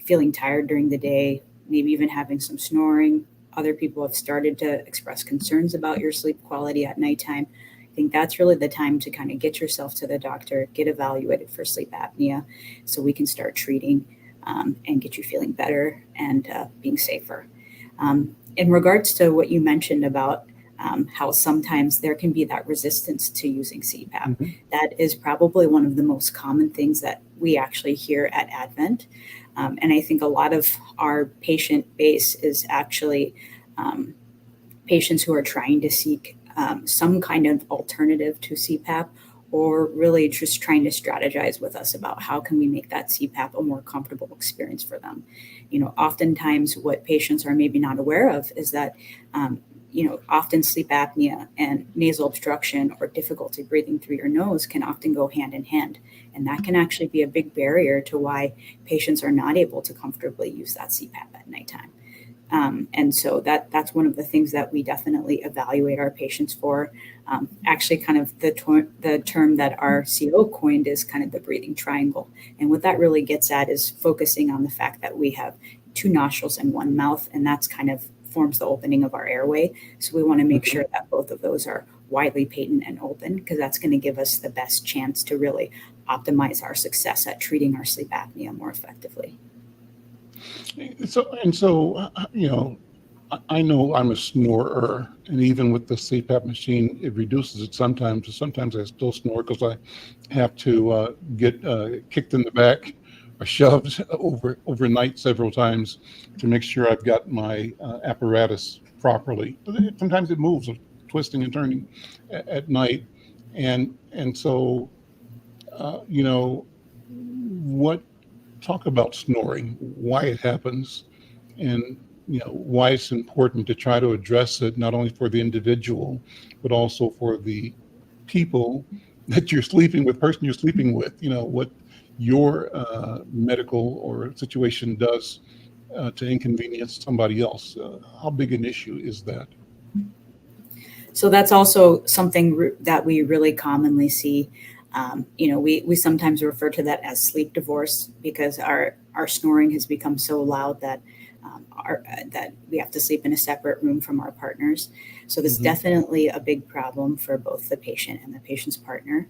feeling tired during the day, maybe even having some snoring, other people have started to express concerns about your sleep quality at nighttime, I think that's really the time to kind of get yourself to the doctor, get evaluated for sleep apnea so we can start treating and get you feeling better and being safer. In regards to what you mentioned about how sometimes there can be that resistance to using CPAP, that is probably one of the most common things that we actually hear at Advent. And I think a lot of our patient base is actually patients who are trying to seek some kind of alternative to CPAP, or really just trying to strategize with us about how can we make that CPAP a more comfortable experience for them. Oftentimes what patients are maybe not aware of is that, often sleep apnea and nasal obstruction or difficulty breathing through your nose can often go hand in hand. And that can actually be a big barrier to why patients are not able to comfortably use that CPAP at nighttime. And so that's one of the things that we definitely evaluate our patients for. Actually, kind of the term that our CO coined is kind of the breathing triangle. And what that really gets at is focusing on the fact that we have 2 nostrils and 1 mouth, and that's kind of forms the opening of our airway. So we want to make sure that both of those are widely patent and open, because that's going to give us the best chance to really optimize our success at treating our sleep apnea more effectively. So, I know I'm a snorer, and even with the CPAP machine, it reduces it sometimes. Sometimes I still snore because I have to get kicked in the back or shoved overnight several times to make sure I've got my apparatus properly. Sometimes it moves, twisting and turning at night, and so talk about snoring, why it happens, and why it's important to try to address it, not only for the individual, but also for the people that you're sleeping with, what your medical or situation does to inconvenience somebody else. How big an issue is that? So that's also something that we really commonly see. We sometimes refer to that as sleep divorce, because our snoring has become so loud that that we have to sleep in a separate room from our partners. So this is definitely a big problem for both the patient and the patient's partner.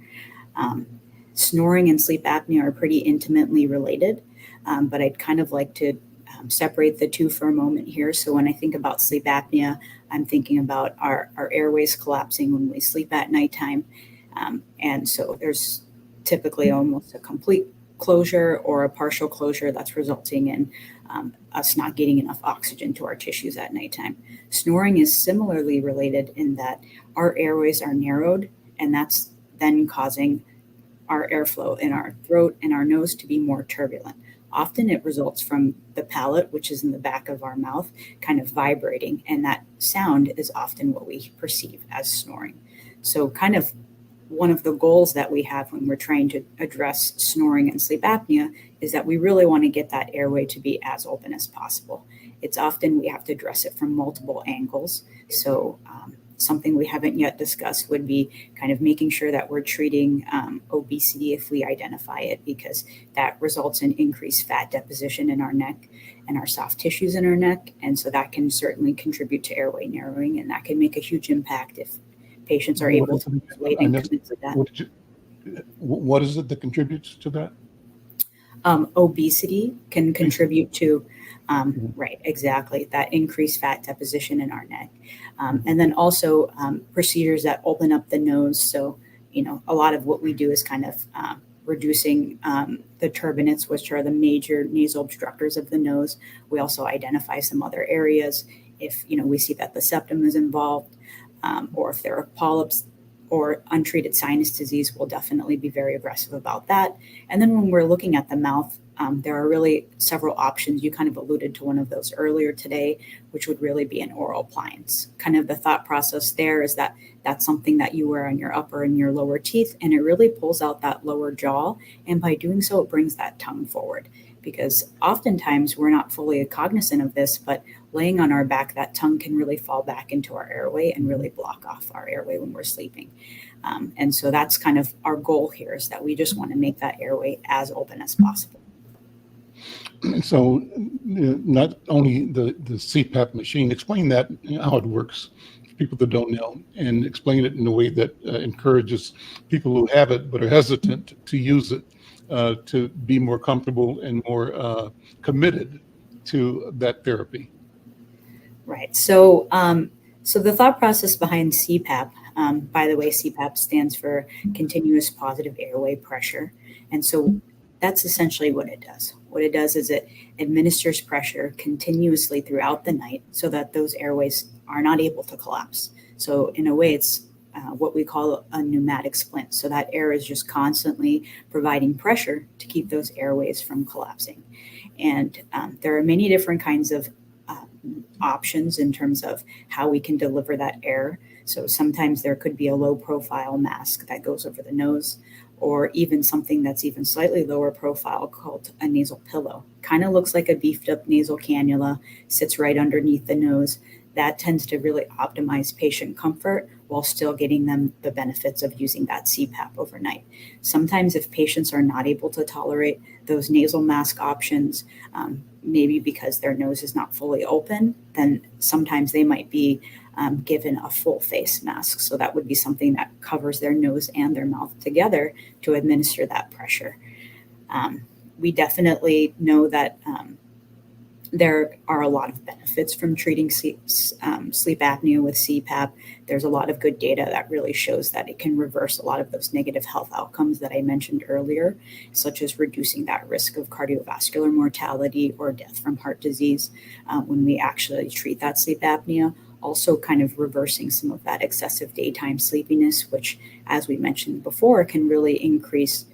Snoring and sleep apnea are pretty intimately related, but I'd kind of like to separate the two for a moment here. So when I think about sleep apnea, I'm thinking about our airways collapsing when we sleep at nighttime. And so there's typically almost a complete closure or a partial closure that's resulting in us not getting enough oxygen to our tissues at nighttime. Snoring is similarly related in that our airways are narrowed, and that's then causing our airflow in our throat and our nose to be more turbulent. Often it results from the palate, which is in the back of our mouth, kind of vibrating, and that sound is often what we perceive as snoring. So kind of one of the goals that we have when we're trying to address snoring and sleep apnea is that we really want to get that airway to be as open as possible. It's often we have to address it from multiple angles. So something we haven't yet discussed would be kind of making sure that we're treating obesity if we identify it, because that results in increased fat deposition in our neck and our soft tissues in our neck. And so that can certainly contribute to airway narrowing, and that can make a huge impact if patients are able to lose weight and commit to that. What is it that contributes to that? Obesity can contribute to, right, exactly, that increased fat deposition in our neck. And then also procedures that open up the nose. So, a lot of what we do is kind of reducing the turbinates, which are the major nasal obstructors of the nose. We also identify some other areas if, we see that the septum is involved, or if there are polyps or untreated sinus disease, we'll definitely be very aggressive about that. And then when we're looking at the mouth, there are really several options. You kind of alluded to one of those earlier today, which would really be an oral appliance. Kind of the thought process there is that that's something that you wear on your upper and your lower teeth, and it really pulls out that lower jaw. And by doing so, it brings that tongue forward, because oftentimes we're not fully cognizant of this, but laying on our back, that tongue can really fall back into our airway and really block off our airway when we're sleeping. And so that's kind of our goal here, is that we just want to make that airway as open as possible. So not only the CPAP machine, explain that, how it works. people that don't know, and explain it in a way that encourages people who have it but are hesitant to use it to be more comfortable and more committed to that therapy. Right. So, so the thought process behind CPAP, by the way, CPAP stands for continuous positive airway pressure. And so that's essentially what it does. What it does is it administers pressure continuously throughout the night so that those airways are not able to collapse. So in a way, it's what we call a pneumatic splint. So that air is just constantly providing pressure to keep those airways from collapsing. And there are many different kinds of options in terms of how we can deliver that air. So sometimes there could be a low profile mask that goes over the nose, or even something that's even slightly lower profile called a nasal pillow. Kind of looks like a beefed up nasal cannula, sits right underneath the nose. That tends to really optimize patient comfort while still getting them the benefits of using that CPAP overnight. Sometimes if patients are not able to tolerate those nasal mask options, maybe because their nose is not fully open, then sometimes they might be given a full face mask. So that would be something that covers their nose and their mouth together to administer that pressure. We definitely know that there are a lot of benefits from treating sleep apnea with CPAP. There's a lot of good data that really shows that it can reverse a lot of those negative health outcomes that I mentioned earlier, such as reducing that risk of cardiovascular mortality or death from heart disease when we actually treat that sleep apnea. Also kind of reversing some of that excessive daytime sleepiness, which, as we mentioned before, can really increase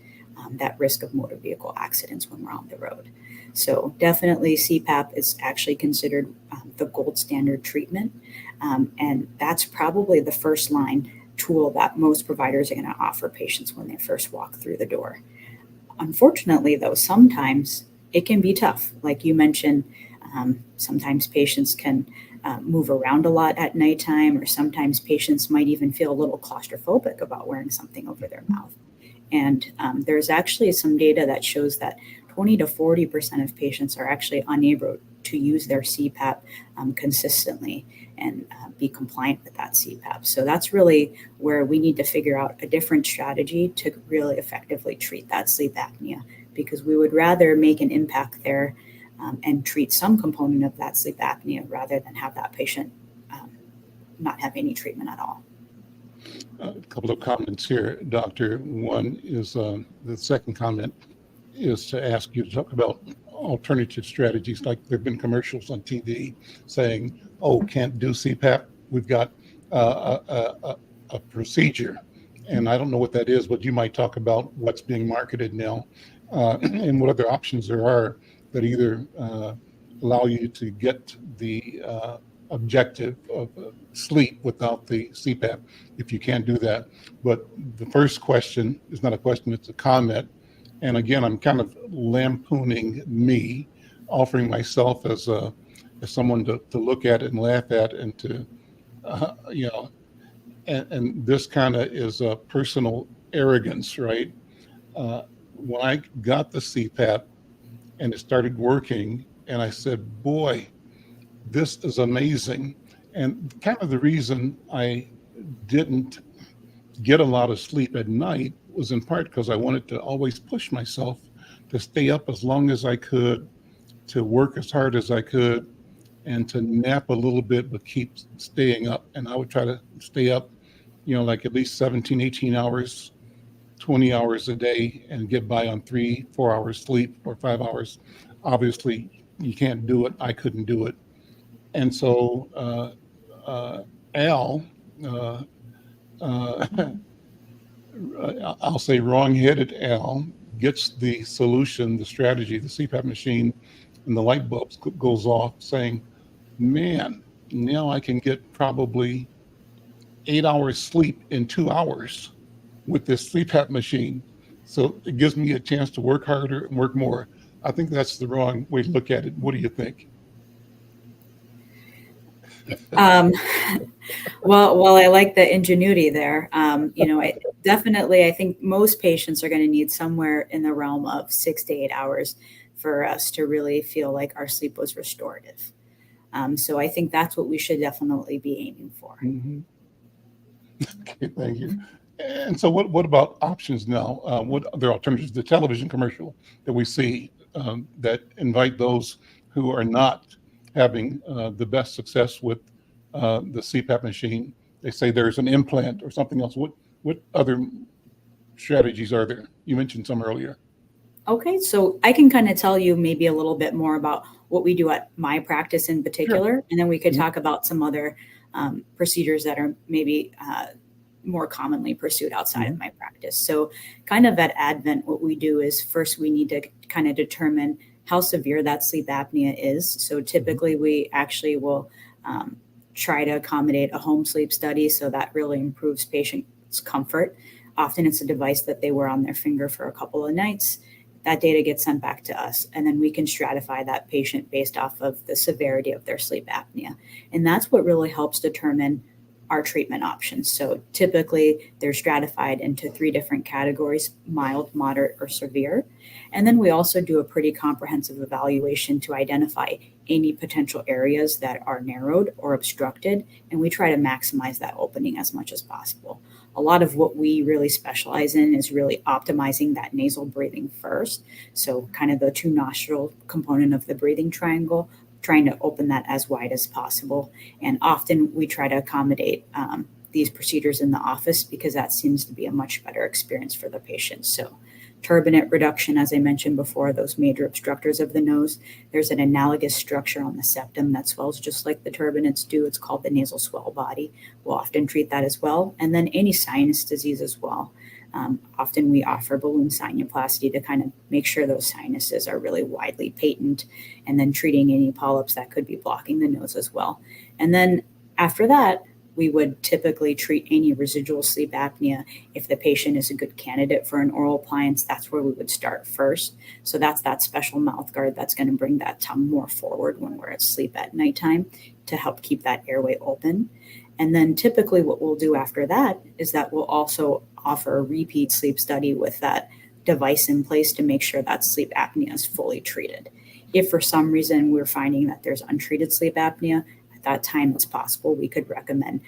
that risk of motor vehicle accidents when we're on the road. So definitely CPAP is actually considered the gold standard treatment. And that's probably the first line tool that most providers are going to offer patients when they first walk through the door. Unfortunately, though, sometimes it can be tough. Like you mentioned, sometimes patients can move around a lot at nighttime, or sometimes patients might even feel a little claustrophobic about wearing something over their mouth. And there's actually some data that shows that 20 to 40% of patients are actually unable to use their CPAP consistently and be compliant with that CPAP. So that's really where we need to figure out a different strategy to really effectively treat that sleep apnea, because we would rather make an impact there and treat some component of that sleep apnea rather than have that patient not have any treatment at all. A couple of comments here, Doctor. One is the second comment is to ask you to talk about alternative strategies. Like there have been commercials on TV saying, "Oh, can't do CPAP. We've got a procedure," and I don't know what that is, but you might talk about what's being marketed now and what other options there are that either allow you to get the objective of sleep without the CPAP, if you can't do that. But the first question is not a question, it's a comment. And again, I'm kind of lampooning me, offering myself as someone to look at and laugh at and to, and this kind of is a personal arrogance, right? When I got the CPAP and it started working, and I said, boy, this is amazing. And kind of the reason I didn't get a lot of sleep at night was in part because I wanted to always push myself to stay up as long as I could, to work as hard as I could, and to nap a little bit, but keep staying up. And I would try to stay up, like at least 17, 18 hours, 20 hours a day and get by on 3-4 hours sleep or 5 hours. Obviously, you can't do it. I couldn't do it. And so Al, I'll say wrong-headed Al, gets the solution, the strategy, the CPAP machine, and the light bulb goes off saying, man, now I can get probably 8 hours sleep in 2 hours with this CPAP machine. So it gives me a chance to work harder and work more. I think that's the wrong way to look at it. What do you think? Well, I like the ingenuity there. I think most patients are going to need somewhere in the realm of 6 to 8 hours for us to really feel like our sleep was restorative. So I think that's what we should definitely be aiming for. Mhm. Okay, thank you. And so what about options now? What other alternatives? The television commercial that we see that invite those who are not having the best success with the CPAP machine. They say there's an implant or something else. What other strategies are there? You mentioned some earlier. Okay, so I can kind of tell you maybe a little bit more about what we do at my practice in particular, and then we could talk about some other procedures that are maybe more commonly pursued outside of my practice. So kind of at Advent, what we do is first we need to kind of determine how severe that sleep apnea is. So typically we actually will try to accommodate a home sleep study, so that really improves patients' comfort. Often it's a device that they wear on their finger for a couple of nights. That data gets sent back to us, and then we can stratify that patient based off of the severity of their sleep apnea. And that's what really helps determine our treatment options. So typically they're stratified into 3 different categories: mild, moderate, or severe. And then we also do a pretty comprehensive evaluation to identify any potential areas that are narrowed or obstructed, and we try to maximize that opening as much as possible. A lot of what we really specialize in is really optimizing that nasal breathing first. So kind of the 2 nostril component of the breathing triangle, trying to open that as wide as possible. And often we try to accommodate these procedures in the office because that seems to be a much better experience for the patient. So turbinate reduction, as I mentioned before, those major obstructors of the nose, there's an analogous structure on the septum that swells just like the turbinates do. It's called the nasal swell body. We'll often treat that as well. And then any sinus disease as well. Often we offer balloon sinuplasty to kind of make sure those sinuses are really widely patent, and then treating any polyps that could be blocking the nose as well. And then after that, we would typically treat any residual sleep apnea. If the patient is a good candidate for an oral appliance, that's where we would start first. So that's that special mouth guard that's going to bring that tongue more forward when we're asleep at nighttime to help keep that airway open. And then typically what we'll do after that is that we'll also offer a repeat sleep study with that device in place to make sure that sleep apnea is fully treated. If for some reason we're finding that there's untreated sleep apnea, at that time it's possible we could recommend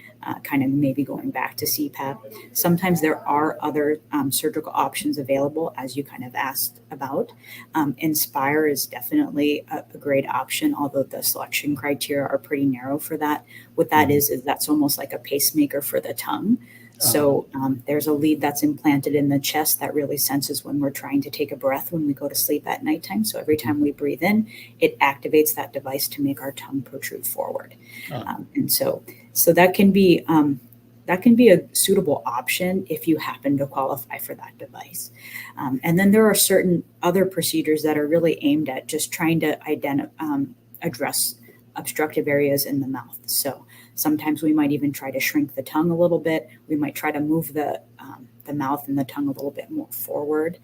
kind of maybe going back to CPAP. Sometimes there are other surgical options available, as you kind of asked about. Inspire is definitely a great option, although the selection criteria are pretty narrow for that. What that is that's almost like a pacemaker for the tongue. So there's a lead that's implanted in the chest that really senses when we're trying to take a breath when we go to sleep at nighttime. So every time we breathe in, it activates that device to make our tongue protrude forward. And so that can be a suitable option if you happen to qualify for that device. And then there are certain other procedures that are really aimed at just trying to address obstructive areas in the mouth. So sometimes we might even try to shrink the tongue a little bit. We might try to move the mouth and the tongue a little bit more forward.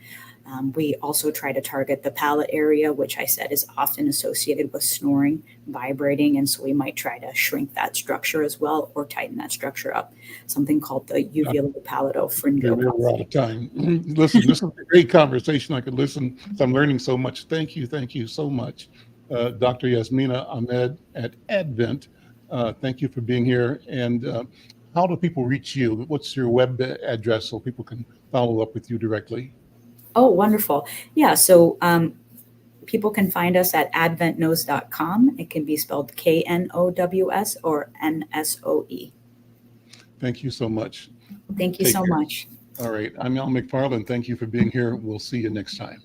We also try to target the palate area, which I said is often associated with snoring, vibrating, and so we might try to shrink that structure as well or tighten that structure up. Something called the uvulo-palatopharyngeal. We're out of time. Listen, this is a great conversation. I could listen. So I'm learning so much. Thank you so much, Dr. Yasmina Ahmed at Advent. Thank you for being here. And how do people reach you? What's your web address so people can follow up with you directly? Oh, wonderful. Yeah, so people can find us at adventknows.com. It can be spelled KNOWS or NSOE. Thank you so much. Thank you so much. All right. I'm Al McFarlane. Thank you for being here. We'll see you next time.